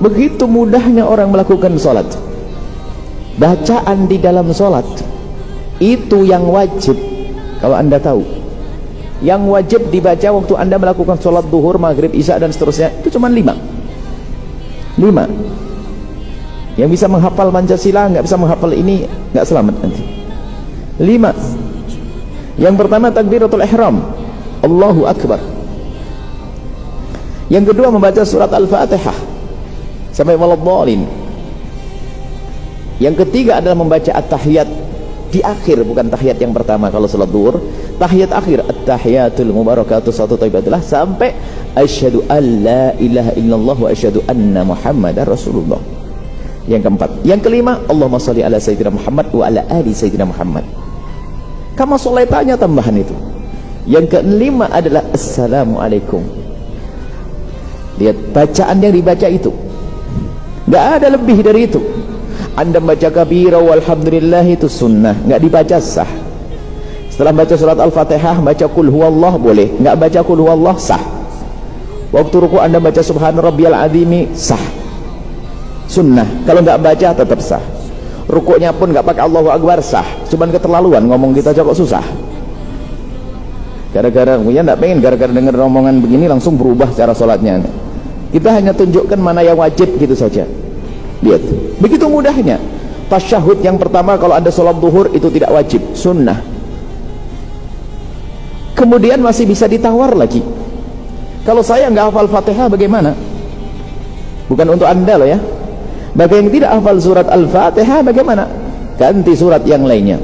Begitu mudahnya orang melakukan sholat. Bacaan di dalam sholat itu yang wajib. Kalau anda tahu, yang wajib dibaca waktu anda melakukan sholat duhur, maghrib, isya dan seterusnya, itu cuma 5. Yang bisa menghafal Pancasila, nggak bisa menghafal ini, nggak selamat nanti. 5. Yang pertama takbiratul ihram, Allahu Akbar. Yang kedua membaca surat Al-Fatihah sampai waladhdallin. Yang ketiga adalah membaca at-tahiyat di akhir, bukan tahiyat yang pertama kalau salat zuhur, tahiyat akhir, at-tahiyatul mubarakatuh satu thayyibatillah sampai asyhadu alla ilaha illallah wa asyhadu anna muhammadar rasulullah. Yang keempat. Yang kelima, Allahumma shalli ala sayyidina Muhammad wa ala ali sayyidina Muhammad. Kama sholaitanya tambahan itu. Yang kelima adalah assalamualaikum. Lihat bacaan yang dibaca itu, nggak ada lebih dari itu. Anda baca kabira walhamdulillah itu sunnah, nggak dibaca sah. Setelah baca surat Al-Fatihah, baca qul huwallah boleh, nggak baca qul huwallah sah. Waktu ruku Anda baca subhana rabbiyal azimi sah, sunnah. Kalau nggak baca tetap sah. Rukuknya pun nggak pakai Allahu Akbar sah. Cuman keterlaluan ngomong kita aja kok susah. Gara-gara ya nggak pengen gara-gara dengar omongan begini langsung berubah cara sholatnya. Kita hanya tunjukkan mana yang wajib gitu saja. Lihat, begitu mudahnya. Tasyahud yang pertama kalau Anda sholat duhur itu tidak wajib, sunnah. Kemudian masih bisa ditawar lagi. Kalau saya nggak hafal Fatihah bagaimana? Bukan untuk Anda loh ya. Bagi yang tidak hafal surat Al-Fatihah bagaimana? Ganti surat yang lainnya.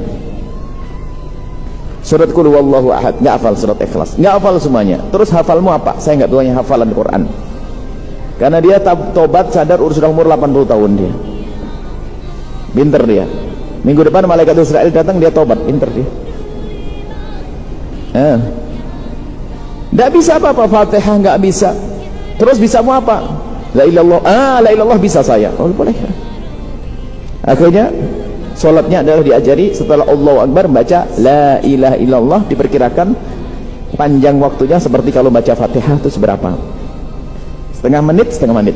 Surat Qul huwallahu ahad, nggak hafal surat Ikhlas, nggak hafal semuanya. Terus hafalmu apa? Saya nggak punya hafalan Quran. Karena dia tobat sadar sudah umur 80 tahun dia. Pinter dia. Minggu depan malaikat Israel datang dia tobat, pinter dia. Nggak bisa apa-apa, Fatihah nggak bisa. Terus bisa mau apa? La ilallah, la ilallah bisa saya. Oh boleh. Akhirnya sholatnya adalah diajari setelah Allahu Akbar baca la ilaha illallah, diperkirakan panjang waktunya seperti kalau baca Fatihah itu seberapa? Setengah menit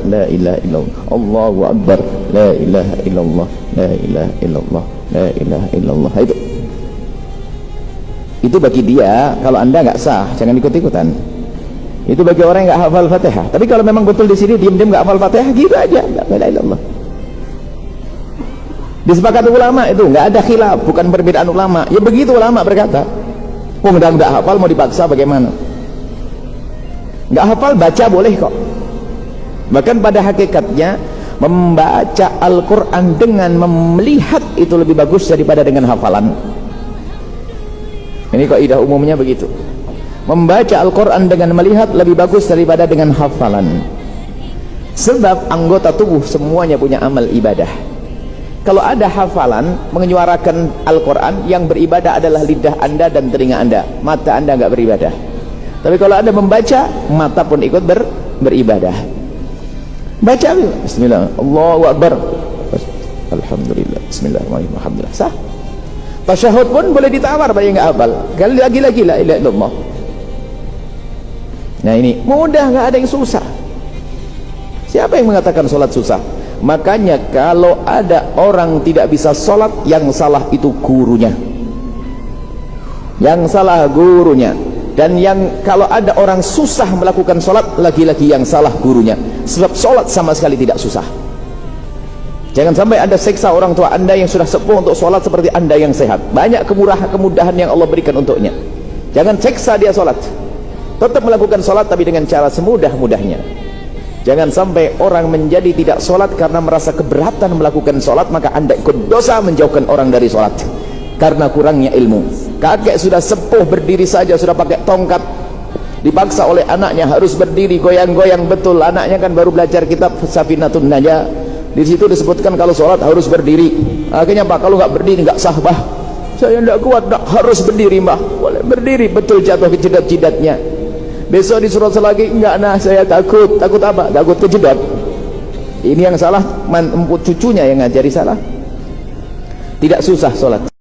la ilaha illallah, Allahu Akbar, la ilaha illallah, la ilaha illallah, la ilaha illallah. Itu bagi dia. Kalau Anda nggak sah, jangan ikut-ikutan. Itu bagi orang yang nggak hafal Fatihah. Tapi kalau memang betul di sini diam-diam nggak hafal Fatihah, gitu aja, la ilaha illallah. Disepakati ulama itu nggak ada khilaf, bukan perbedaan ulama. Ya begitu ulama berkata. Nggak hafal mau dipaksa bagaimana? Nggak hafal baca boleh kok. Bahkan pada hakikatnya membaca Al-Quran dengan melihat itu lebih bagus daripada dengan hafalan. Ini kaidah umumnya begitu. Membaca Al-Quran dengan melihat lebih bagus daripada dengan hafalan. Sebab anggota tubuh semuanya punya amal ibadah. Kalau ada hafalan menyuarakan Al-Quran, yang beribadah adalah lidah Anda dan telinga Anda, mata Anda nggak beribadah. Tapi kalau Anda membaca, mata pun ikut beribadah. Baca bismillah, Allahu Akbar, alhamdulillah, bismillahirrahmanirrahim, alhamdulillah, sah. Tasyahud pun boleh ditawar bagi yang nggak hafal. Kali lagi la ilaha illallah. Nah ini mudah, nggak ada yang susah. Siapa yang mengatakan sholat susah? Makanya kalau ada orang tidak bisa sholat, yang salah itu gurunya. Yang salah gurunya. Dan yang kalau ada orang susah melakukan sholat, lagi-lagi yang salah gurunya. Sebab sholat sama sekali tidak susah. Jangan sampai Anda seksa orang tua Anda yang sudah sepuh untuk sholat seperti Anda yang sehat. Banyak kemudahan yang Allah berikan untuknya. Jangan seksa dia sholat. Tetap melakukan sholat tapi dengan cara semudah-mudahnya. Jangan sampai orang menjadi tidak sholat karena merasa keberatan melakukan sholat, maka Anda ikut dosa menjauhkan orang dari sholat karena kurangnya ilmu. Kakek sudah sepuh berdiri saja sudah pakai tongkat, dipaksa oleh anaknya harus berdiri goyang-goyang betul. Anaknya kan baru belajar kitab Safinatun Najah, di situ disebutkan kalau sholat harus berdiri. Akhirnya Pak, kalau nggak berdiri nggak sah Bah. Saya nggak kuat, harus berdiri Mbah. Boleh berdiri, betul jatuh ke jidat-jidatnya. Besok disuruh lagi, enggak, nah saya takut. Takut apa? Takut kejedot. Ini yang salah, cucunya yang ngajari salah. Tidak susah sholat.